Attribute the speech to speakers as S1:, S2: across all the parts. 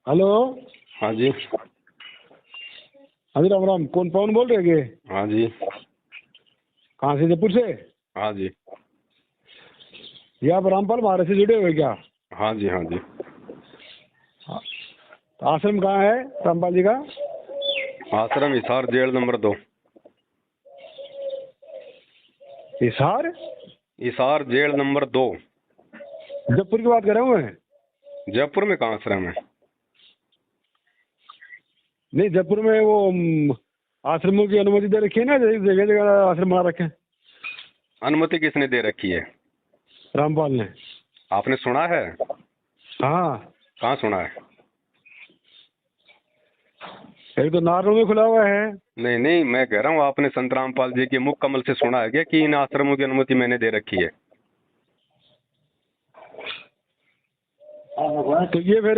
S1: Hello.
S2: हाँ जी।
S1: हाँ जी, राम राम। कौन पवन बोल रहे हैं?
S2: हाँ जी।
S1: कहाँ से? जयपुर से?
S2: हाँ जी।
S1: ये आप रामपाल महाराज से जुड़े हुए क्या?
S2: हाँ जी। हाँ जी।
S1: हाँ। तो आश्रम कहाँ है रामपाल जी का?
S2: आश्रम Hisar jail number 2।
S1: Hisar?
S2: Hisar jail number 2।
S1: Jaipur की बात कर रहा हूँ मैं।
S2: जयपुर में कहाँ आश्रम है?
S1: नहीं, जयपुर में वो आश्रमों की अनुमति दे रखी है ना, जगह जगह आश्रम बना रखे हैं।
S2: अनुमति किसने दे रखी है?
S1: रामपाल ने।
S2: आपने सुना है?
S1: हाँ।
S2: कहाँ सुना है?
S1: एक तो नारनौल में खुला हुआ है।
S2: नहीं नहीं, मैं कह रहा हूँ आपने संत रामपाल जी के मुख कमल से सुना है क्या कि इन आश्रमों की अनुमति मैंने दे रखी है?
S1: तो ये फिर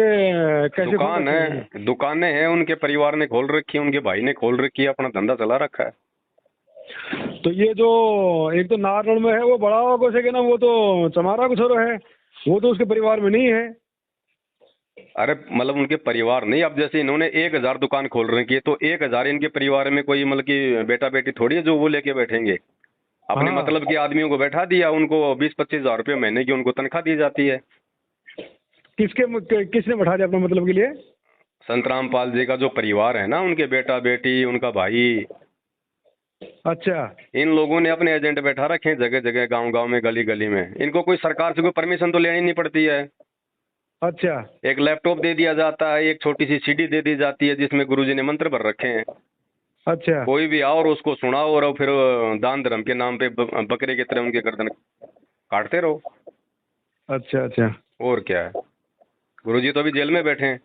S1: कैसे खोल
S2: दुकान
S1: रखे हैं?
S2: है, दुकानें हैं, उनके परिवार ने खोल रखी है, उनके भाई ने खोल रखी है, अपना धंधा चला रखा है।
S1: तो ये जो एक तो नारनौल में है वो बड़ा हुआ कुछ है ना, वो तो चमारा कुछ और है, वो तो उसके परिवार में नहीं है।
S2: अरे मतलब उनके परिवार नहीं, अब जैसे इन्होंने 1000 दुकान खोल रखी है तो 1000 इनके परिवार में कोई मतलब कि बेटा बेटी थोड़ी है जो वो लेके बैठेंगे। अपने
S1: हाँ।
S2: मतलब के आदमियों को बैठा दिया, उनको 20-25 हजार रुपये महीने की उनको तनख्वाह दी जाती है।
S1: किसने बैठा दिया अपने मतलब के लिए?
S2: संत रामपाल जी का जो परिवार है ना, उनके बेटा बेटी, उनका भाई,
S1: अच्छा।
S2: इन लोगों ने अपने एजेंट बैठा रखे हैं जगह जगह, गांव गांव में, गली गली में। इनको कोई सरकार से कोई परमिशन तो लेनी नहीं पड़ती है।
S1: अच्छा।
S2: एक लैपटॉप दे दिया जाता है, एक छोटी सी सीडी दे दी जाती है जिसमें गुरुजी ने मंत्र भर रखे हैं।
S1: अच्छा।
S2: कोई भी आओ और उसको सुनाओ और फिर दान धर्म के नाम पे बकरे की तरह उनके गर्दन काटते रहो।
S1: अच्छा। अच्छा।
S2: और क्या है, गुरुजी तो अभी जेल में बैठे हैं।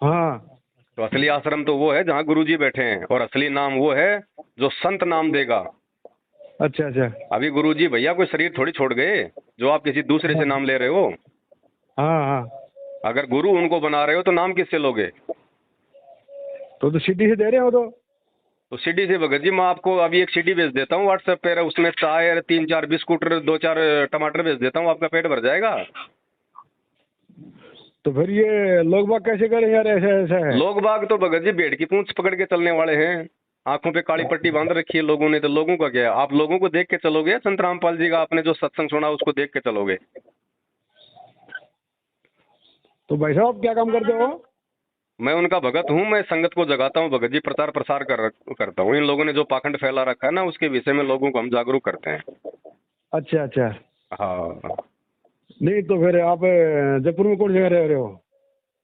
S1: हाँ।
S2: तो असली आश्रम तो वो है जहाँ गुरुजी बैठे हैं, और असली नाम वो है जो संत नाम देगा।
S1: अच्छा। अच्छा।
S2: अभी गुरुजी भैया कोई शरीर थोड़ी छोड़ गए जो आप किसी दूसरे से नाम ले रहे हो।
S1: हाँ हाँ।
S2: अगर गुरु उनको बना रहे हो तो नाम किससे लोगे?
S1: तो सीढ़ी से दे रहे हो
S2: तो सीडी से भगत जी, मैं आपको अभी एक सीडी भेज देता हूँ व्हाट्सएप पे, उसमें चाय, 3-4 बिस्कुट, 2-4 टमाटर भेज देता हूँ, आपका पेट भर जाएगा।
S1: तो फिर ये लोग बाग कैसे करें यार? ऐसा ऐसा है।
S2: लोग बाग तो भगत जी भेड़ की पूंछ पकड़ के चलने वाले हैं। आंखों पे काली पट्टी बांध रखी है लोगों ने, तो लोगों का क्या है? आप लोगों को देख के चलोगे, संत रामपाल जी का आपने जो सत्संग सुना उसको देख के चलोगे?
S1: तो भाई साहब आप क्या काम करते हो?
S2: मैं उनका भगत हूँ, मैं संगत को जगाता हूँ भगत जी, प्रचार प्रसार करता हूँ। इन लोगों ने जो पाखंड फैला रखा है ना, उसके विषय में लोगों को हम जागरूक करते हैं।
S1: अच्छा अच्छा।
S2: हाँ।
S1: नहीं तो फिर आप जयपुर में कौन जगह रह रहे हो?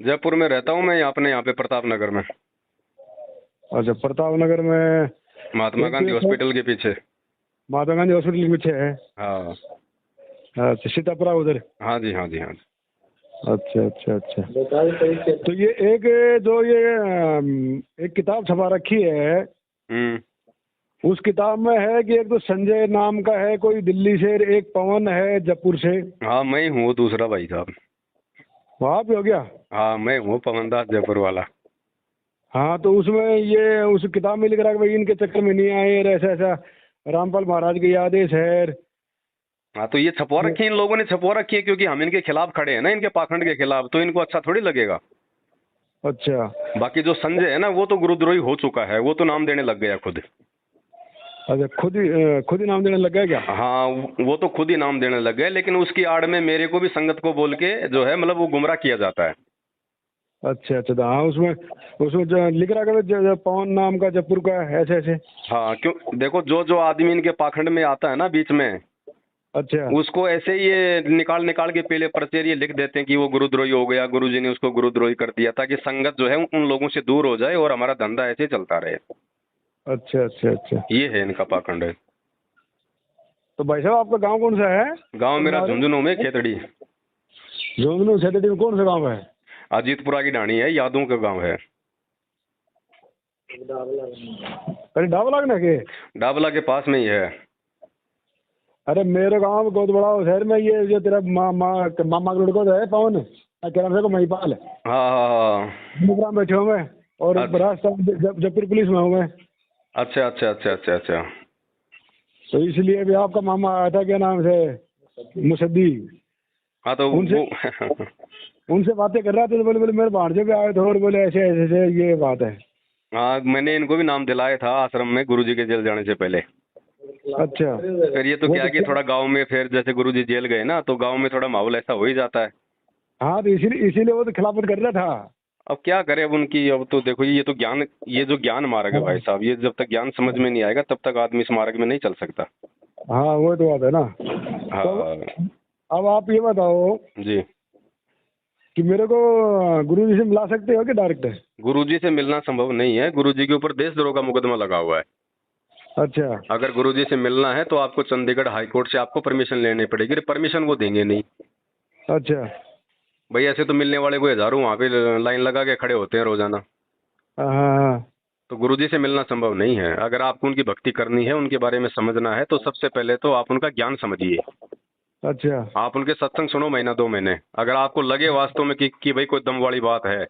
S2: जयपुर में रहता हूँ मैं, अपने यहाँ पे प्रताप नगर में,
S1: अच्छा, प्रताप नगर में।
S2: महात्मा
S1: एक
S2: गांधी
S1: तो
S2: हॉस्पिटल के पीछे।
S1: महात्मा गांधी हॉस्पिटल के पीछे है।
S2: हाँ।
S1: अच्छा, सीतापुरा उधर।
S2: हाँ जी। हाँ जी। हाँ जी।
S1: अच्छा अच्छा अच्छा। तो ये एक जो ये एक किताब छपा रखी है, उस किताब में है कि एक तो संजय नाम का है कोई दिल्ली से, एक पवन है जयपुर से।
S2: हाँ मैं ही हूँ दूसरा भाई साहब।
S1: वहाँ पे हो गया?
S2: हाँ मैं हूँ पवन दास जयपुर वाला।
S1: हाँ, तो उसमें ये उस किताब में लिख रहा है कि भाई इनके चक्कर में नहीं आए, और ऐसा ऐसा रामपाल महाराज के आदेश है।
S2: हाँ तो ये छपवा रखी है, इन लोगों ने छपवा रखी है क्योंकि हम इनके खिलाफ खड़े हैं ना, इनके पाखंड के खिलाफ, तो इनको अच्छा थोड़ी लगेगा।
S1: अच्छा।
S2: बाकी जो संजय है ना, वो तो गुरुद्रोही हो चुका है, वो तो नाम देने लग गया खुद।
S1: अच्छा, खुद ही नाम देने लग गया क्या?
S2: हाँ वो तो खुद ही नाम देने लग गए, लेकिन उसकी आड़ में मेरे को भी संगत को बोल के जो है मतलब वो गुमराह किया जाता है।
S1: अच्छा अच्छा। तो हाँ, उसमें उसमें जो लिख रहा है कि पवन नाम का जयपुर का है, ऐसे ऐसे।
S2: हाँ क्यों, देखो जो जो आदमी इनके पाखंड में आता है ना बीच में,
S1: अच्छा
S2: उसको ऐसे ही ये निकाल निकाल के पहले पर्चे लिख देते हैं कि वो गुरुद्रोही हो गया, गुरुजी ने उसको गुरुद्रोही कर दिया, ताकि संगत जो है उन लोगों से दूर हो जाए और हमारा धंधा ऐसे चलता रहे।
S1: अच्छा अच्छा अच्छा।
S2: ये है इनका पाखंड है।
S1: तो भाई साहब आपका गांव कौन सा है?
S2: गांव मेरा झुंझुनू में खेतड़ी।
S1: झुंझुनू सेतड़ी में कौन सा गांव है?
S2: अजीतपुरा की ढाणी है, यादों का गांव है।
S1: अरे डाबला लगना के?
S2: डाबला के पास में ही है।
S1: अरे मेरे गांव में बहुत बड़ा शहर में ये जो तेरा मामा का लड़का तो है पवन, क्या नाम है को महिपाल।
S2: हाँ हाँ हाँ।
S1: प्रोग्राम बैठे हुए हैं और
S2: अच्छा
S1: राजस्थान जयपुर पुलिस में हूँ मैं।
S2: अच्छा अच्छा अच्छा अच्छा अच्छा।
S1: तो इसलिए भी आपका मामा आया था, क्या नाम से, मुसद्दी।
S2: हाँ तो
S1: उनसे
S2: वो
S1: उनसे बातें कर रहा था तो बोले बोले मेरे भांजे भी आए थे और बोले ऐसे ऐसे ऐसे ये बात है।
S2: हाँ, मैंने इनको भी नाम दिलाया था आश्रम में गुरुजी के जेल जाने से पहले।
S1: अच्छा,
S2: फिर ये तो क्या कि थोड़ा गांव में, फिर जैसे गुरुजी जेल गए ना तो गांव में थोड़ा माहौल ऐसा हो ही जाता है।
S1: हाँ तो इसीलिए इसीलिए वो तो खिलाफत कर रहा था।
S2: अब क्या करें अब उनकी, अब तो देखो ये जो ज्ञान मार्ग है भाई साहब, ये जब तक ज्ञान समझ में नहीं आएगा तब तक आदमी इस मार्ग में नहीं चल सकता।
S1: हाँ वो तो बात है ना। तो
S2: हाँ
S1: अब आप ये बताओ
S2: जी।
S1: कि मेरे को गुरु जी से मिला सकते हो कि डायरेक्ट?
S2: गुरुजी से मिलना संभव नहीं है, गुरुजी के ऊपर देशद्रोह का मुकदमा लगा हुआ है।
S1: अच्छा
S2: अगर गुरुजी से मिलना है तो आपको चंडीगढ़ हाई कोर्ट से आपको परमिशन लेनी पड़ेगी, परमिशन वो देंगे नहीं।
S1: अच्छा।
S2: भाई ऐसे तो मिलने वाले कोई हजारों वहाँ पे लाइन लगा के खड़े होते हैं रोजाना।
S1: हाँ हाँ
S2: तो गुरुजी से मिलना संभव नहीं है। अगर आपको उनकी भक्ति करनी है, उनके बारे में समझना है, तो सबसे पहले तो आप उनका ज्ञान समझिए।
S1: अच्छा।
S2: आप उनके सत्संग सुनो महीना 2 महीने, अगर आपको लगे वास्तव में कि भाई कोई दम वाली बात है,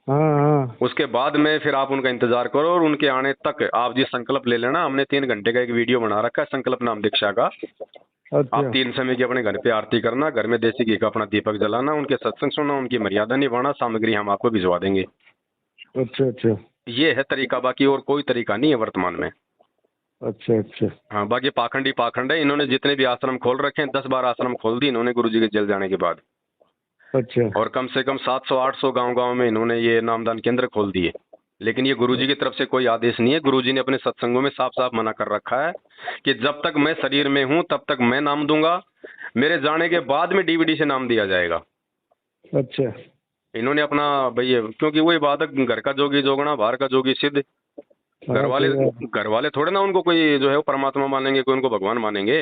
S1: हाँ हाँ।
S2: उसके बाद में फिर आप उनका इंतजार करो और उनके आने तक आप जी संकल्प ले लेना। हमने 3 घंटे का एक वीडियो बना रखा है संकल्प नाम दीक्षा का। आप
S1: अच्छा
S2: 3 समय की अपने घर पे आरती करना, घर में देसी घी का अपना दीपक जलाना, उनके सत्संग सुनना, उनकी मर्यादा निभाना, सामग्री हम आपको भिजवा देंगे।
S1: अच्छा। अच्छा
S2: ये है तरीका, बाकी और कोई तरीका नहीं है वर्तमान में।
S1: अच्छा। अच्छा
S2: हाँ, बाकी पाखंडी पाखंड है। इन्होंने जितने भी आश्रम खोल रखे हैं, 10-12 आश्रम खोल दिए इन्होंने गुरुजी के जेल जाने के बाद।
S1: अच्छा।
S2: और कम से कम 700-800 गांव-गांव में इन्होंने ये नामदान केंद्र खोल दिए। लेकिन ये गुरुजी की तरफ से कोई आदेश नहीं है। गुरुजी ने अपने सत्संगों में साफ साफ मना कर रखा है कि जब तक मैं शरीर में हूं तब तक मैं नाम दूंगा, मेरे जाने के बाद में डीवीडी से नाम दिया जाएगा।
S1: अच्छा।
S2: इन्होंने अपना भाई, क्योंकि वही बात है, घर का जोगी जोगना बाहर का जोगी सिद्ध। घर
S1: हाँ
S2: वाले
S1: सही बात।
S2: घर वाले थोड़े ना उनको कोई जो है वो परमात्मा मानेंगे, कोई उनको भगवान मानेंगे।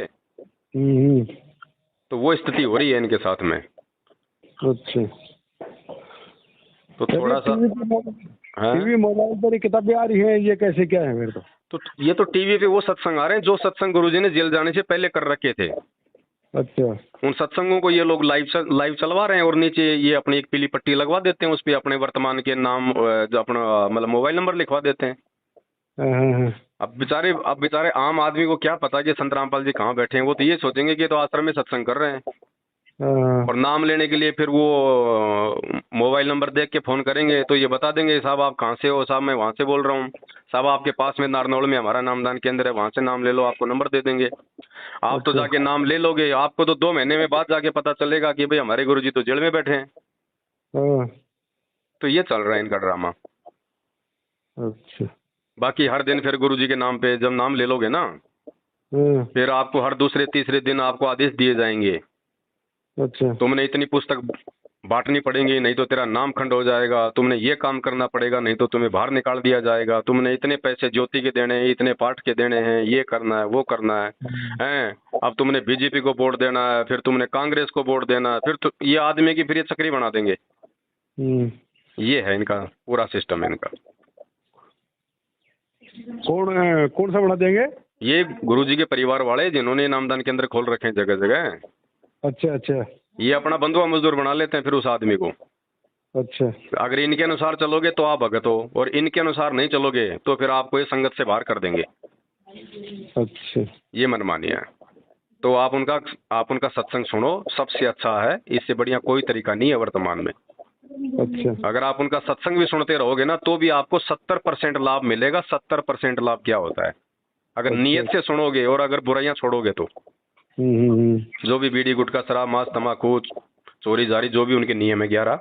S1: हम्म।
S2: तो वो स्थिति हो रही है इनके साथ में।
S1: अच्छा।
S2: तो थोड़ा सा
S1: टीवी मोबाइल पर किताबें आ रही हैं, ये कैसे क्या है मेरे
S2: तो ये तो टीवी पे वो सत्संग आ रहे हैं जो सत्संग गुरुजी ने जेल जाने से पहले कर रखे थे।
S1: अच्छा।
S2: उन सत्संगों को ये लोग लाइव चलवा रहे हैं और नीचे ये अपनी एक पीली पट्टी लगवा देते हैं, उस पर अपने वर्तमान के नाम, जो अपना मतलब मोबाइल नंबर लिखवा देते हैं।
S1: हाँ हाँ हाँ।
S2: अब बेचारे आम आदमी को क्या पता कि संत रामपाल जी कहाँ बैठे हैं। वो तो ये सोचेंगे कि ये तो आश्रम में सत्संग कर रहे हैं,
S1: हाँ।
S2: और नाम लेने के लिए फिर वो मोबाइल नंबर देख के फोन करेंगे तो ये बता देंगे साहब आप कहाँ से हो, साहब मैं वहाँ से बोल रहा हूँ, साहब आपके पास में नारनौल में हमारा नामदान केंद्र है, वहाँ से नाम ले लो, आपको नंबर दे देंगे। आप तो जाके नाम ले लोगे, आपको तो 2 महीने में बाद जाके पता चलेगा कि भाई हमारे गुरुजी तो जेल में बैठे हैं।
S1: हाँ।
S2: तो ये चल रहा है इनका ड्रामा।
S1: अच्छा।
S2: बाकी हर दिन फिर गुरुजी के नाम पे जब नाम ले लोगे ना,
S1: हाँ।
S2: फिर आपको हर दूसरे तीसरे दिन आपको आदेश दिए जाएंगे,
S1: अच्छा।
S2: तुमने इतनी पुस्तक बांटनी पड़ेगी नहीं तो तेरा नाम खंड हो जाएगा, तुमने ये काम करना पड़ेगा नहीं तो तुम्हें बाहर निकाल दिया जाएगा, तुमने इतने पैसे ज्योति के देने हैं, इतने पाठ के देने हैं, ये करना है वो करना है हैं, अब तुमने बीजेपी को वोट देना है, फिर तुमने कांग्रेस को वोट देना है, फिर तो ये आदमी की फिर ये चक्री बना देंगे। ये है इनका पूरा सिस्टम है इनका।
S1: कौन सा बना देंगे? ये
S2: गुरुजी के परिवार वाले जिन्होंने नामदान केंद्र खोल रखे हैं जगह जगह।
S1: अच्छा अच्छा।
S2: ये अपना बंधुआ मजदूर बना लेते हैं फिर उस आदमी को।
S1: अच्छा।
S2: अगर इनके अनुसार चलोगे तो आप भगत हो, और इनके अनुसार नहीं चलोगे तो फिर आपको ये संगत से बाहर कर देंगे।
S1: अच्छा।
S2: ये मनमानी है। तो आप उनका सत्संग सुनो, सबसे अच्छा है, इससे बढ़िया कोई तरीका नहीं है वर्तमान में।
S1: अच्छा।
S2: अगर आप उनका सत्संग भी सुनते रहोगे ना तो भी आपको 70% लाभ मिलेगा। 70% लाभ क्या होता है? अगर नियत से सुनोगे और अगर बुराइयां छोड़ोगे तो। जो भी बीड़ी गुटखा शराब मांस तम्बाकू चोरी जारी जो भी उनके नियम है 11,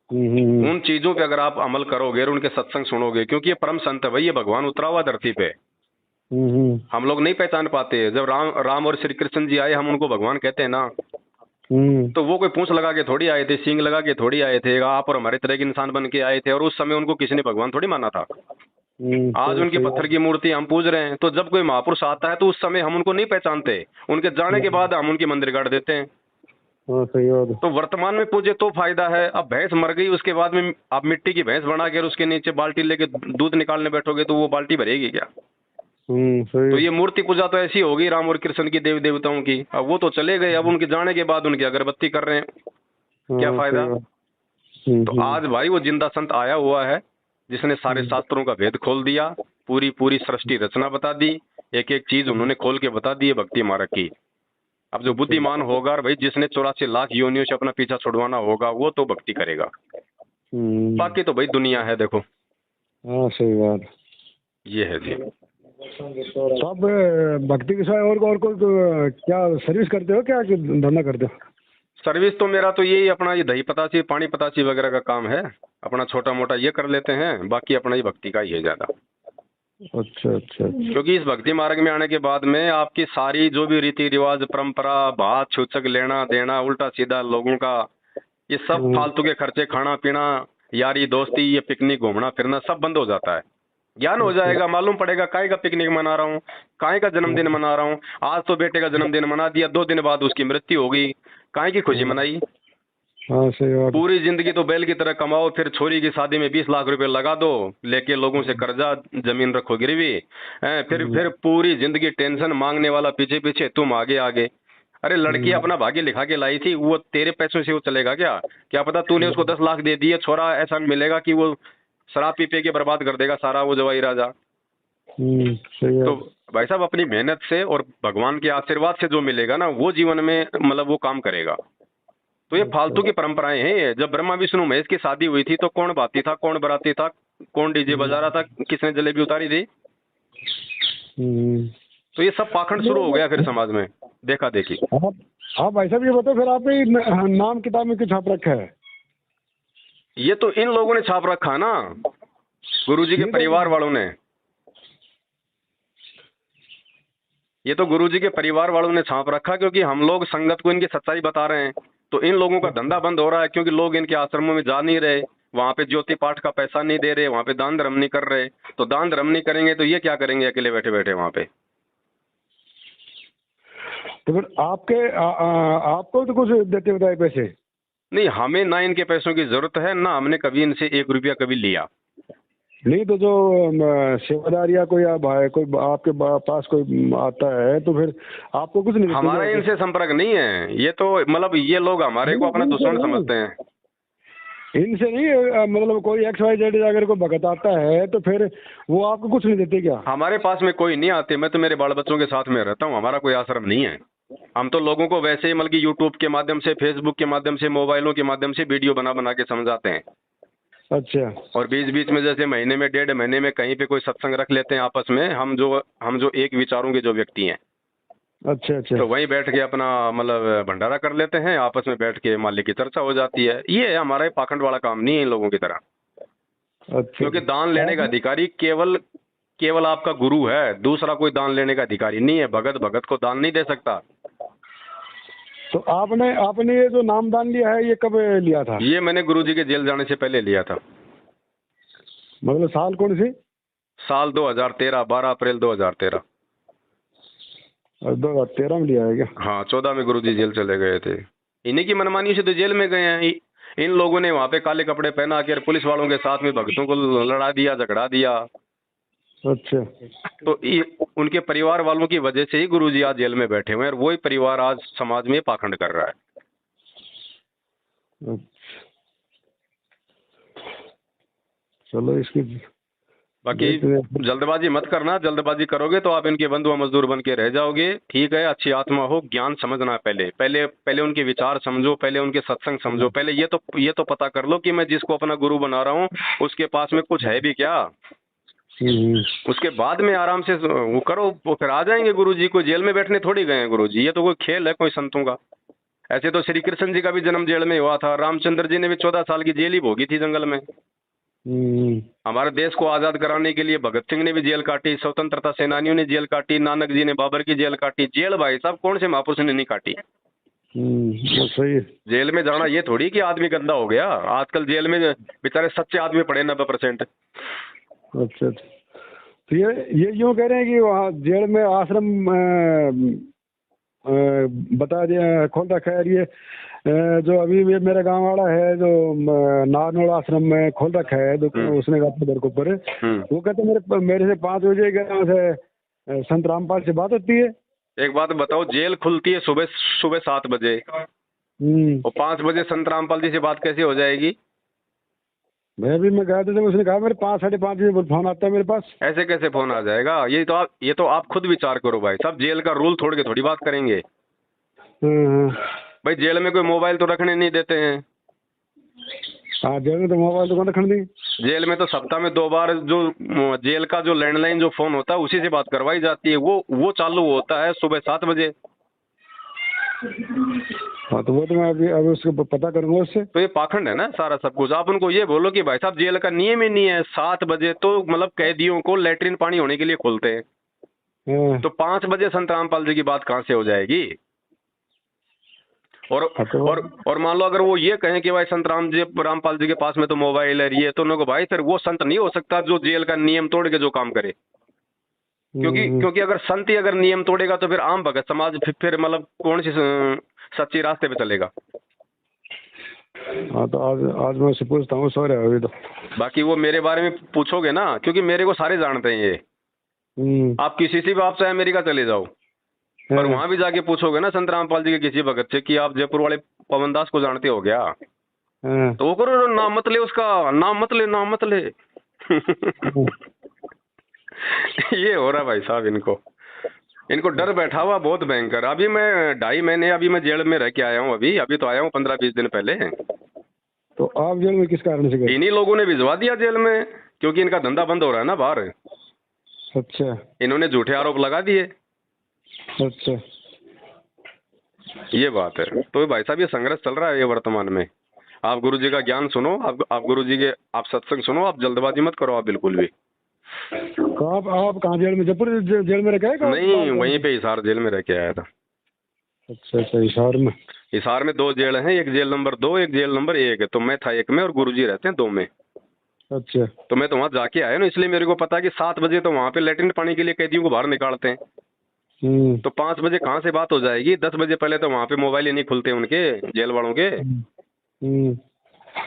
S2: उन चीजों पे अगर आप अमल करोगे और उनके सत्संग सुनोगे, क्योंकि ये परम संत है भाई, ये भगवान उतरा हुआ धरती पे। हम लोग नहीं पहचान पाते। जब राम और श्री कृष्ण जी आए, हम उनको भगवान कहते हैं ना, तो वो कोई पूंछ लगा के थोड़ी आए थे, सींग लगा के थोड़ी आए थे, आप और हमारे तरह के इंसान बन के आए थे, और उस समय उनको किसी ने भगवान थोड़ी माना था। आज उनकी पत्थर की मूर्ति हम पूज रहे हैं। तो जब कोई महापुरुष आता है तो उस समय हम उनको नहीं पहचानते, उनके जाने के बाद हम उनके मंदिर गाड़ देते हैं। तो वर्तमान में पूजे तो फायदा है। अब भैंस मर गई, उसके बाद में आप मिट्टी की भैंस बना के उसके नीचे बाल्टी लेके दूध निकालने बैठोगे तो वो बाल्टी भरेगी क्या? तो ये मूर्ति पूजा तो ऐसी होगी राम और कृष्ण की, देवी देवताओं की। अब वो तो चले गए, अब उनके जाने के बाद उनकी अगरबत्ती कर रहे हैं, क्या फायदा? तो आज भाई वो जिंदा संत आया हुआ है जिसने सारे शास्त्रों का भेद खोल दिया, पूरी पूरी सृष्टि रचना बता दी, एक एक चीज उन्होंने खोल के बता दी है भक्ति मार्ग की। अब जो बुद्धिमान होगा और भाई जिसने 84 लाख योनियों से अपना पीछा छुड़वाना होगा वो तो भक्ति करेगा। बाकी तो भाई दुनिया है देखो।
S1: हाँ सही बात।
S2: ये है जी।
S1: सब भक्ति के सिवाय और कोई क्या सर्विस करते हो, क्या धंधा करते हो?
S2: सर्विस तो मेरा तो यही अपना ये दही पतासी पानी पतासी वगैरह का काम है, अपना छोटा मोटा ये कर लेते हैं, बाकी अपना ही भक्ति का ही है ज़्यादा।
S1: अच्छा अच्छा।
S2: क्योंकि इस भक्ति मार्ग में आने के बाद में आपकी सारी जो भी रीति रिवाज परंपरा बात छूचक लेना देना उल्टा सीधा लोगों का ये सब फालतू के खर्चे खाना पीना यारी दोस्ती ये पिकनिक घूमना फिरना सब बंद हो जाता है। ज्ञान हो जाएगा, मालूम पड़ेगा काय का पिकनिक मना रहा हूँ, काय का जन्मदिन मना रहा हूँ। आज तो बेटे का जन्मदिन मना दिया, 2 दिन बाद उसकी मृत्यु हो गई, काय की खुशी मनाई।
S1: हाँ सही बात।
S2: पूरी जिंदगी तो बैल की तरह कमाओ, फिर छोरी की शादी में 20 लाख रुपए लगा दो, लेके लोगों से कर्जा जमीन रखो गिरवी, फिर पूरी जिंदगी टेंशन मांगने वाला पीछे पीछे तुम आगे आगे। अरे लड़की अपना भाग्य लिखा के लाई थी, वो तेरे पैसों से वो चलेगा क्या पता तूने उसको 10 लाख दे दिए, छोरा ऐसा मिलेगा कि वो शराब पी के बर्बाद कर देगा सारा वो जवाई राजा। तो भाई साहब अपनी मेहनत से और भगवान के आशीर्वाद से जो मिलेगा ना वो जीवन में मतलब वो काम करेगा। तो ये फालतू की परंपराएं हैं। जब ब्रह्मा विष्णु महेश की शादी हुई थी तो कौन बाती था, कौन बराती था, कौन डीजे बजा रहा था, किसने जलेबी उतारी थी? तो ये सब पाखंड शुरू हो गया फिर समाज में देखा देखी।
S1: हाँ भाई साहब ये बताओ फिर आपने नाम किताब में क्यों छाप रखा है?
S2: ये तो इन लोगों ने छाप रखा ना, गुरुजी के परिवार वालों ने। ये तो गुरुजी के परिवार वालों ने छाप रखा क्योंकि हम लोग संगत को इनकी सच्चाई बता रहे हैं। तो इन लोगों का धंधा बंद हो रहा है क्योंकि लोग इनके आश्रमों में जा नहीं रहे, वहां पे ज्योति पाठ का पैसा नहीं दे रहे, वहां पे दान धर्म नहीं कर रहे। तो दान धर्म नहीं करेंगे तो ये क्या करेंगे अकेले बैठे बैठे वहां पे?
S1: तो फिर आपको तो कुछ देते बताए पैसे?
S2: नहीं, हमें ना इनके पैसों की जरूरत है, ना हमने कभी इनसे 1 रुपया कभी लिया।
S1: नहीं तो जो सेवादार या कोई कोई आपके पास कोई आता है तो फिर आपको कुछ नहीं?
S2: हमारा इनसे संपर्क नहीं है। ये तो मतलब ये लोग हमारे को अपना दुश्मन समझते हैं।
S1: इनसे नहीं, मतलब कोई XYZ अगर कोई भगत आता है तो फिर वो आपको कुछ नहीं देते क्या?
S2: हमारे पास में कोई नहीं आते, मैं तो मेरे बाल बच्चों के साथ में रहता हूँ, हमारा कोई आश्रम नहीं है। हम तो लोगों को वैसे ही मतलब यूट्यूब के माध्यम से, फेसबुक के माध्यम से, मोबाइलों के माध्यम से वीडियो बना बना के समझाते हैं।
S1: अच्छा। और
S2: बीच बीच में जैसे महीने में 1.5 महीने में कहीं पे कोई सत्संग रख लेते हैं आपस में, हम जो एक विचारों के जो व्यक्ति हैं। अच्छा अच्छा। तो वहीं बैठ के अपना मतलब भंडारा कर लेते हैं, आपस में बैठ के मालिक की चर्चा हो जाती है। ये हमारा पाखंड वाला काम नहीं है इन लोगों की तरह। अच्छा। क्योंकि दान लेने का अधिकारी केवल आपका गुरु है, दूसरा कोई दान लेने का अधिकारी नहीं है। भगत को दान नहीं दे सकता।
S1: तो आपने ये जो नामदान लिया है ये कब लिया था?
S2: ये मैंने गुरुजी के जेल जाने से पहले लिया था।
S1: मतलब साल कौन सी? साल
S2: 2013, 12 अप्रैल 2013।
S1: 2013 में लिया है क्या?
S2: हाँ, 14 में गुरुजी जेल चले गए थे। इन्हीं की मनमानी से तो जेल में गए हैं। इन लोगों ने वहाँ पे काले कपड़े पहना के पुलिस वालों के साथ में भक्तों को लड़ा दिया, झगड़ा दिया।
S1: अच्छा।
S2: तो उनके परिवार वालों की वजह से ही गुरुजी आज जेल में बैठे हुए हैं और वही परिवार आज समाज में पाखंड कर रहा है।
S1: चलो इसकी
S2: बाकी जल्दबाजी मत करना, जल्दबाजी करोगे तो आप इनके बंधुआ मजदूर बन के रह जाओगे। ठीक है, अच्छी आत्मा हो, ज्ञान समझना पहले उनके विचार समझो, पहले उनके सत्संग समझो। पहले ये तो पता कर लो कि मैं जिसको अपना गुरु बना रहा हूँ उसके पास में कुछ है भी क्या। उसके बाद में आराम से वो करो, वो फिर आ जाएंगे गुरुजी। को जेल में बैठने थोड़ी गए हैं गुरुजी, ये तो कोई खेल है कोई संतों का। ऐसे तो श्री कृष्ण जी का भी जन्म जेल में हुआ था, रामचंद्र जी ने भी 14 साल की जेल ही भोगी थी जंगल में। हमारे देश को आजाद कराने के लिए भगत सिंह ने भी जेल काटी, स्वतंत्रता सेनानियों ने जेल काटी, नानक जी ने बाबर की जेल काटी। जेल भाई साहब कौन से महापुरुष ने नहीं काटी?
S1: वो सही है।
S2: जेल में जाना ये थोड़ी कि आदमी गंदा हो गया। आजकल जेल में बेचारे सच्चे आदमी पड़े 90%।
S1: अच्छा। तो ये यूँ कह रहे हैं कि वहाँ जेल में आश्रम बता दिया खोल रखा है। ये जो अभी मेरा गांव वाला है जो नारनौल आश्रम में खोल रखा है, तो उसने कहा घर के ऊपर वो कहते मेरे से 5 बजे गाँव से संत रामपाल से बात होती है।
S2: एक बात बताओ, जेल खुलती है सुबह 7 बजे और 5 बजे संत रामपाल जी से बात कैसे हो जाएगी?
S1: मैं गया था, उसने कहा मेरे 5 साढ़े 5 बजे फोन आता है मेरे पास।
S2: ऐसे कैसे फोन आ जाएगा? ये तो आप खुद विचार करो भाई साहब। जेल का रूल छोड़ के थोड़ी बात करेंगे। भाई जेल में कोई मोबाइल तो रखने नहीं देते हैं।
S1: हाँ, जेल में तो मोबाइल तो कौन रखने दी।
S2: जेल में तो सप्ताह में 2 बार जो जेल का जो लैंडलाइन जो फोन होता है उसी से बात करवाई जाती है, वो चालू होता है सुबह 7 बजे।
S1: हाँ, तो वो तो मैं अभी उसको पता करूंगा उससे।
S2: तो ये पाखंड है ना सारा सब कुछ। आप उनको ये बोलो कि भाई साहब जेल का नियम ही नहीं है, 7 बजे तो मतलब कैदियों को लेटरिन पानी होने के लिए खोलते हैं, तो 5 बजे संत रामपाल जी की बात कहाँ से हो जाएगी। और मान लो अगर वो ये कहें कि भाई संत रामपाल जी के पास में तो मोबाइल है ये, तो उनको भाई फिर वो संत नहीं हो सकता जो जेल का नियम तोड़ के जो काम करे। क्योंकि अगर संत ही अगर नियम तोड़ेगा तो फिर आम भगत समाज फिर मतलब कौन सी सच्ची रास्ते पे चलेगा।
S1: हाँ, तो आज मैं उससे पूछता हूँ, सो रहा है अभी तो।
S2: बाकी वो मेरे बारे में पूछोगे ना, क्योंकि मेरे को सारे जानते हैं ये। आप किसी से भी आप चाहे अमेरिका चले जाओ, पर वहां भी जाके पूछोगे ना संत रामपाल जी के किसी भगत से कि आप जयपुर वाले पवन दास को जानते हो क्या, तो वो करो नाम मत ले, उसका नाम मत ले। ये हो रहा भाई साहब, इनको डर बैठा हुआ बहुत भयंकर। अभी मैं 2.5 महीने अभी मैं जेल में रह के आया हूँ, अभी तो आया हूँ 15-20 दिन पहले।
S1: तो आप जेल में किस कारण से गए?
S2: इन्हीं लोगों ने भिजवा दिया जेल में, क्योंकि इनका धंधा बंद हो रहा है ना बाहर।
S1: अच्छा,
S2: इन्होंने झूठे आरोप लगा दिए।
S1: अच्छा,
S2: ये बात है। तो भाई साहब ये संघर्ष चल रहा है ये वर्तमान में। आप गुरु जी का ज्ञान सुनो, आप गुरु जी के आप सत्संग सुनो, आप जल्दबाजी मत करो आप बिल्कुल भी।
S1: तो आप कहाँ जेल में, जयपुर जेल में रह गए?
S2: नहीं, वहीं पे हिसार जेल में रह के आया था।
S1: अच्छा, हिसार में
S2: 2 जेल हैं, एक जेल नंबर 2, एक जेल नंबर 1 है। तो मैं था 1 में और गुरुजी रहते हैं 2 में।
S1: अच्छा,
S2: तो मैं तो वहाँ जाके आया ना, इसलिए मेरे को पता है कि 7 बजे तो वहाँ पे लेटरिन पानी के लिए कैदियों को बाहर निकालते हैं। तो 5 बजे कहाँ से बात हो जाएगी। 10 बजे पहले तो वहाँ पे मोबाइल ही नहीं खुलते उनके जेल वालों के।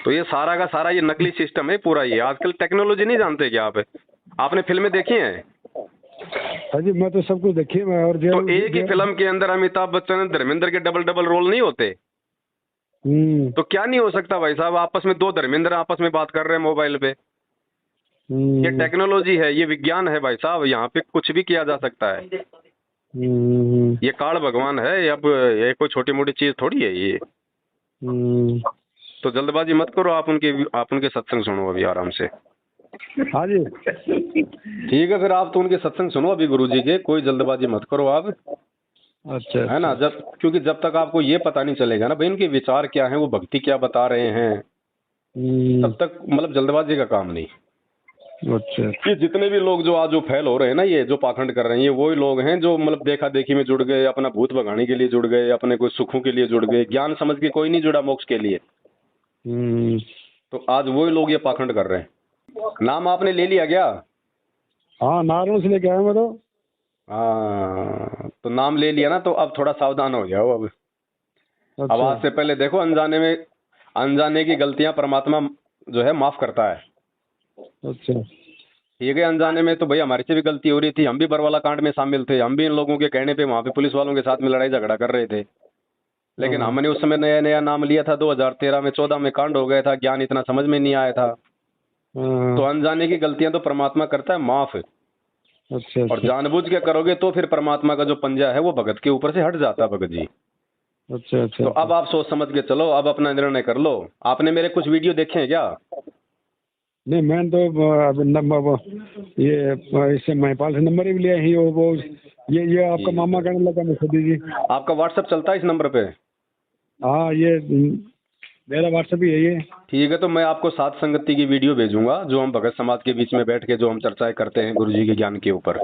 S2: तो ये सारा का सारा ये नकली सिस्टम है पूरा। ये आजकल टेक्नोलॉजी नहीं जानते क्या आप? आपने फिल्में देखी हैं?
S1: हाँ जी, मैं तो सब कुछ देखी मैं। और
S2: तो एक ही फिल्म के अंदर अमिताभ बच्चन धर्मेंद्र के डबल रोल नहीं होते? तो क्या नहीं हो सकता भाई साहब? आपस में 2 धर्मेंद्र आपस में बात कर रहे हैं मोबाइल पे। ये टेक्नोलॉजी है, ये विज्ञान है भाई साहब, यहाँ पे कुछ भी किया जा सकता है। ये काल भगवान है, अब ये कोई छोटी मोटी चीज थोड़ी है ये। तो जल्दबाजी मत करो, आप उनके सत्संग सुनो अभी आराम से।
S1: हाँ जी,
S2: ठीक है, फिर आप तो उनके सत्संग सुनो अभी गुरुजी के, कोई जल्दबाजी मत करो आप।
S1: अच्छा,
S2: है ना? क्योंकि जब तक आपको ये पता नहीं चलेगा ना भाई इनके विचार क्या हैं, वो भक्ति क्या बता रहे हैं, तब तक मतलब जल्दबाजी का काम नहीं।
S1: अच्छा,
S2: ये जितने भी लोग जो आज जो फैल हो रहे हैं ना, ये जो पाखंड कर रहे हैं, ये वही लोग हैं जो मतलब देखा देखी में जुड़ गए, अपना भूत भगाने के लिए जुड़ गए, अपने कोई सुखों के लिए जुड़ गए, ज्ञान समझ के कोई नहीं जुड़ा मोक्ष के लिए। तो आज वही लोग ये पाखंड कर रहे हैं। नाम आपने ले लिया क्या?
S1: हाँ, नारायण से लेके आया मैं तो।
S2: हाँ, तो नाम ले लिया ना, तो अब थोड़ा सावधान हो जाओ अब।
S1: अच्छा।
S2: अब आज से पहले देखो, अनजाने की गलतियां परमात्मा जो है माफ करता है।
S1: अच्छा,
S2: ठीक है, अनजाने में तो भाई हमारे से भी गलती हो रही थी, हम भी बरवाला कांड में शामिल थे, हम भी इन लोगों के कहने पे वहां पे पुलिस वालों के साथ में लड़ाई झगड़ा कर रहे थे। लेकिन हमने उस समय नया नया नाम लिया था, 2013 में 14 में कांड हो गया था, ज्ञान इतना समझ में नहीं आया था। तो अनजाने की गलतियां तो परमात्मा करता है माफ।
S1: अच्छा,
S2: और जानबूझ के करोगे तो फिर परमात्मा का जो पंजा है वो भगत के ऊपर से हट जाता है भगत जी।
S1: अच्छा, अच्छा।
S2: तो अब आप सोच समझ के चलो, अब अपना निर्णय कर लो। आपने मेरे कुछ वीडियो देखे हैं क्या?
S1: नहीं, मैंने तो ये इससे महिपाल से नंबर ही लिया ही, वो ये आपका मामा कहने लगा मैं खुद ही।
S2: आपका व्हाट्सएप चलता है इस नंबर पे?
S1: हाँ, ये मेरा व्हाट्सएप ही है ये।
S2: ठीक है, तो मैं आपको सात संगति की वीडियो भेजूंगा, जो हम भगत समाज के बीच में बैठ के जो हम चर्चाएं करते हैं गुरुजी के ज्ञान के ऊपर।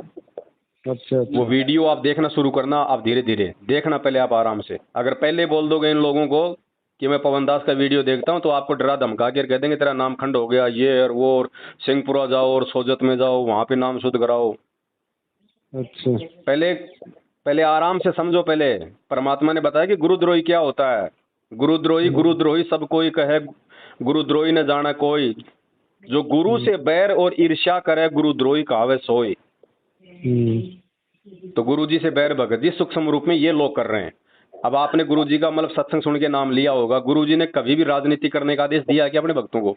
S1: अच्छा।
S2: वो वीडियो आप देखना शुरू करना, आप धीरे धीरे देखना, पहले आप आराम से। अगर पहले बोल दोगे इन लोगों को कि मैं पवन दास का वीडियो देखता हूं, तो आपको डरा धमका के कह देंगे तेरा नाम खंड हो गया, ये और वो, और सिंहपुरा जाओ और सोजत में जाओ, वहां पे नाम शुद्ध कराओ।
S1: अच्छा,
S2: पहले आराम से समझो। पहले परमात्मा ने बताया कि गुरुद्रोही क्या होता है। गुरुद्रोही सब कोई कहे, गुरुद्रोही न जाना कोई, जो गुरु से बैर और ईर्ष्या करे, गुरुद्रोही कहावे सोई। तो गुरुजी से बैर भगत जी सूक्ष्म रूप में ये लोग कर रहे हैं। अब आपने गुरुजी का मतलब सत्संग सुन के नाम लिया होगा, गुरुजी ने कभी भी राजनीति करने का आदेश दिया है क्या अपने भक्तों को?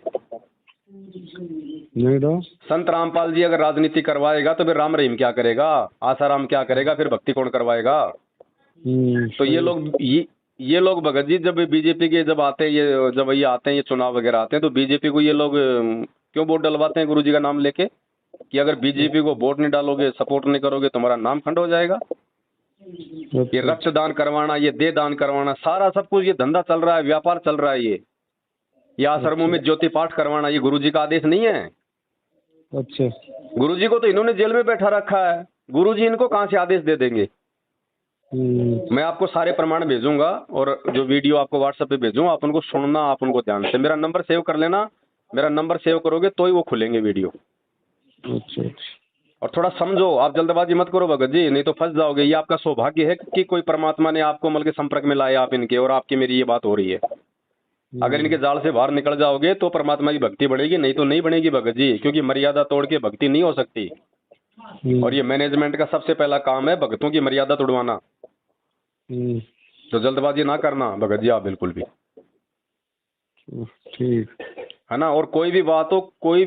S1: नहीं तो।
S2: संत रामपाल जी अगर राजनीति करवाएगा तो फिर राम रहीम क्या करेगा, आसाराम क्या करेगा, फिर भक्ति कौन करवाएगा? तो ये लोग भगत जी जब बीजेपी के जब आते हैं ये आते हैं, ये चुनाव वगैरह आते हैं, तो बीजेपी को ये लोग क्यों वोट डलवाते हैं गुरुजी का नाम लेके, कि अगर बीजेपी को वोट नहीं डालोगे, सपोर्ट नहीं करोगे, तुम्हारा नाम खंड हो जाएगा। ये रक्तदान करवाना, ये देह दान करवाना, सारा सब कुछ ये धंधा चल रहा है, व्यापार चल रहा है। ये आश्रमों में ज्योति पाठ करवाना, ये गुरुजी का आदेश नहीं है।
S1: अच्छा,
S2: गुरुजी को तो इन्होंने जेल में बैठा रखा है, गुरुजी इनको कहाँ से आदेश दे देंगे। मैं आपको सारे प्रमाण भेजूंगा और जो वीडियो आपको व्हाट्सएप पे भेजूंगा, आप उनको सुनना, आप उनको ध्यान से। मेरा नंबर सेव कर लेना, मेरा नंबर सेव करोगे तो ही वो खुलेंगे वीडियो।
S1: अच्छा।
S2: और थोड़ा समझो, आप जल्दबाजी मत करो भगत जी, नहीं तो फंस जाओगे। ये आपका सौभाग्य है कि कोई परमात्मा ने आपको मतलब के संपर्क में लाया आप इनके, और आपकी मेरी ये बात हो रही है। अगर इनके जाल से बाहर निकल जाओगे तो परमात्मा की भक्ति बढ़ेगी, नहीं तो नहीं बनेगी भगत जी, क्योंकि मर्यादा तोड़ के भक्ति नहीं हो सकती। और ये मैनेजमेंट का सबसे पहला काम है भक्तों की मर्यादा तोड़वाना। तो जल्दबाजी ना करना भगत जी आप बिल्कुल भी,
S1: ठीक
S2: है ना। और कोई भी बात हो, कोई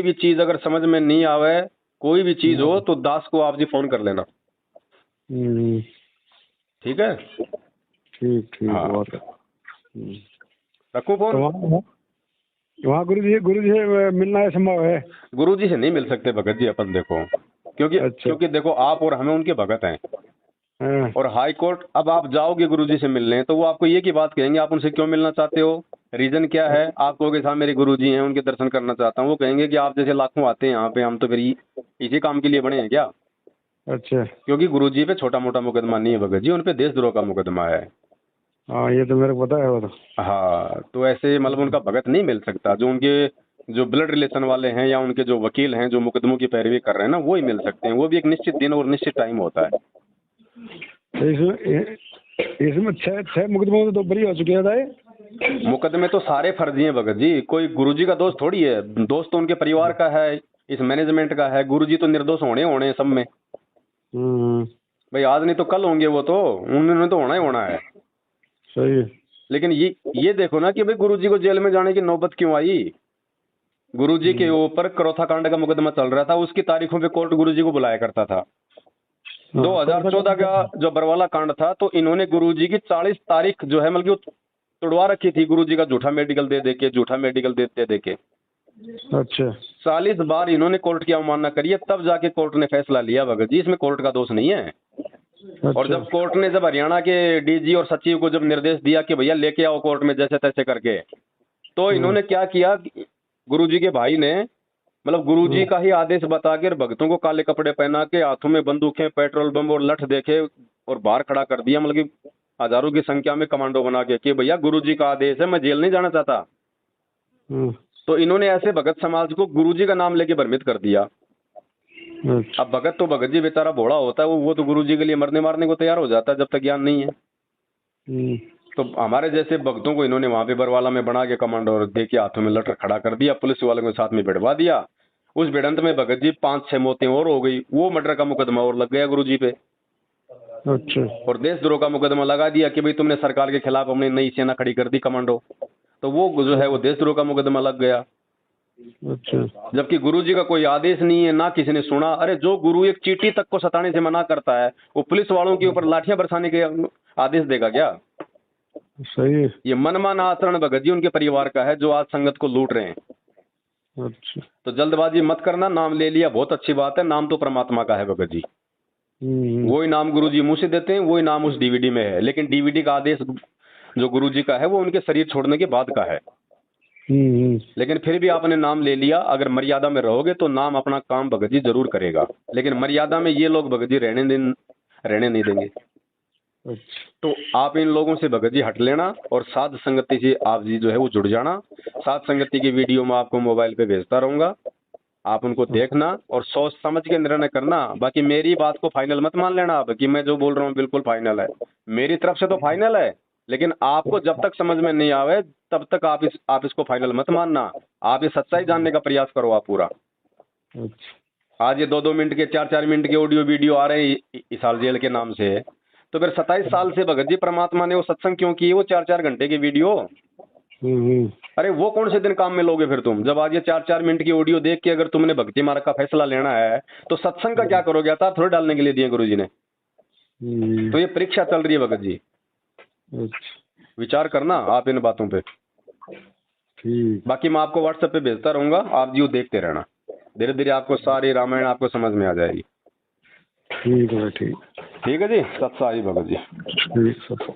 S2: भी चीज अगर समझ में नहीं आवे, कोई भी चीज हो, तो दास को आप जी फोन कर लेना। ठीक है,
S1: ठीक।
S2: हाँ। रखूं फोन?
S1: वहाँ गुरु जी से मिलना है, संभव है?
S2: गुरु जी से नहीं मिल सकते भगत जी अपन, देखो क्योंकि देखो आप और हमें उनके भगत हैं। और हाई कोर्ट, अब आप जाओगे गुरुजी से मिलने तो वो आपको ये की बात कहेंगे, आप उनसे क्यों मिलना चाहते हो, रीजन क्या है। आप कहोगे साहब मेरे गुरुजी हैं, उनके दर्शन करना चाहता हूँ। वो कहेंगे कि आप जैसे लाखों आते हैं यहाँ पे, हम तो फिर इसी काम के लिए बने हैं क्या।
S1: अच्छा,
S2: क्योंकि गुरुजी पे छोटा मोटा मुकदमा नहीं है भगत जी, उन पे देशद्रोह का मुकदमा है।
S1: हाँ, ये तो मेरे को पता है वो तो।
S2: हाँ, तो ऐसे मतलब उनका भगत नहीं मिल सकता। जो ब्लड रिलेशन वाले हैं या उनके जो वकील हैं जो मुकदमों की पैरवी कर रहे हैं ना, वो ही मिल सकते हैं। वो भी एक निश्चित दिन और निश्चित टाइम होता है।
S1: इसमें छह मुकदमे तो बरी हो चुके हैं।
S2: मुकदमे तो सारे फर्जी हैं भगत जी, कोई गुरुजी का दोस्त थोड़ी है। दोस्त तो उनके परिवार का है, इस मैनेजमेंट का है। गुरुजी तो निर्दोष होने सब में। भाई आज नहीं तो कल होंगे, वो तो उन्होंने तो होना ही होना है।
S1: सही है।
S2: लेकिन ये देखो ना कि भाई गुरुजी को जेल में जाने की नौबत क्यों आई। गुरुजी के ऊपर करोथा कांड का मुकदमा चल रहा था, उसकी तारीखों पे कोर्ट गुरुजी को बुलाया करता था। 2014 का जो बरवाला कांड था, तो इन्होंने गुरुजी की 40 तारीख जो है मतलब तोड़वा रखी थी, गुरुजी का झूठा मेडिकल दे के। अच्छा, 40 बार इन्होंने कोर्ट की अवमानना करी है, तब जाके कोर्ट ने फैसला लिया भगत जी, इसमें कोर्ट का दोष नहीं है। अच्छा। और जब कोर्ट ने जब हरियाणा के डीजी और सचिव को जब निर्देश दिया कि भैया लेके आओ कोर्ट में जैसे तैसे करके, तो इन्होंने क्या किया, गुरुजी के भाई ने मतलब गुरुजी का ही आदेश बताकर भक्तों को काले कपड़े पहना के, हाथों में बंदूकें, पेट्रोल बम और लठ देखे और बाहर खड़ा कर दिया, मतलब कि हजारों की संख्या में कमांडो बना के कि भैया गुरुजी का आदेश है, मैं जेल नहीं जाना चाहता। तो इन्होंने ऐसे भगत समाज को गुरुजी का नाम लेके भ्रमित कर दिया। अब भगत तो भगत जी बेचारा भोला होता है, वो तो गुरुजी के लिए मरने मारने को तैयार हो जाता है जब तक ज्ञान नहीं है। तो हमारे जैसे भक्तों को इन्होंने वहां पे बरवाला में बना के कमांडो दे के हाथों में लठ खड़ा कर दिया, पुलिस वालों के साथ में भिड़वा दिया। उस भिड़ंत में भगत जी 5-6 मौतें और हो गई, वो मर्डर का मुकदमा और लग गया गुरुजी पे। अच्छा। और देशद्रोह का मुकदमा लगा दिया कि भाई तुमने सरकार के खिलाफ अपनी नई सेना खड़ी कर दी कमांडो, तो वो जो है वो देशद्रोह का मुकदमा लग गया। अच्छा। जबकि गुरुजी का कोई आदेश नहीं है, ना किसी ने सुना। अरे जो गुरु एक चींटी तक को सताने से मना करता है, वो पुलिस वालों के ऊपर लाठियां बरसाने के आदेश देगा क्या। सही है। ये मनमाना आचरण भगत जी उनके परिवार का है जो आज संगत को लूट रहे हैं। अच्छा। तो जल्दबाजी मत करना, नाम ले लिया बहुत अच्छी बात है, नाम तो परमात्मा का है भगत जी। वही नाम गुरुजी मुंह से देते हैं, वही नाम उस डीवीडी में है, लेकिन डीवीडी का आदेश जो गुरुजी का है वो उनके शरीर छोड़ने के बाद का है। लेकिन फिर भी आपने नाम ले लिया, अगर मर्यादा में रहोगे तो नाम अपना काम भगत जी जरूर करेगा, लेकिन मर्यादा में ये लोग भगत जी रहने नहीं देंगे। तो आप इन लोगों से भगत जी हट लेना और साध संगति से आप जी जो है वो जुड़ जाना। साध संगति की वीडियो में आपको मोबाइल पे भेजता रहूंगा, आप उनको देखना और सोच समझ के निर्णय करना। बाकी मेरी बात को फाइनल मत मान लेना आप कि मैं जो बोल रहा हूँ बिल्कुल फाइनल है। मेरी तरफ से तो फाइनल है, लेकिन आपको जब तक समझ में नहीं आवे तब तक आप इसको फाइनल मत मानना। आप ये सच्चाई जानने का प्रयास करो आप पूरा। आज ये 2-2 मिनट के 4-4 मिनट के ऑडियो वीडियो आ रहे हैं इस साल जेल के नाम से, तो फिर 27 साल से भगत जी परमात्मा ने वो सत्संग क्यों किए, वो 4-4 घंटे के वीडियो। अरे वो कौन से दिन काम में लोगे फिर तुम, जब आज ये 4-4 मिनट की ऑडियो देख के अगर तुमने भक्ति मार्ग का फैसला लेना है तो सत्संग का क्या करोगे। आप थोड़े डालने के लिए दिए गुरुजी ने। तो ये परीक्षा चल रही है भगत जी।
S1: अच्छा,
S2: विचार करना आप इन बातों पे।
S1: ठीक।
S2: बाकी मैं आपको व्हाट्सएप पे भेजता रहूंगा, आप जी देखते रहना, धीरे धीरे आपको सारी रामायण आपको समझ में आ जाएगी।
S1: ठीक है, ठीक।
S2: ठीक है जी, सत्साई भगत जी।
S1: ठीक सर।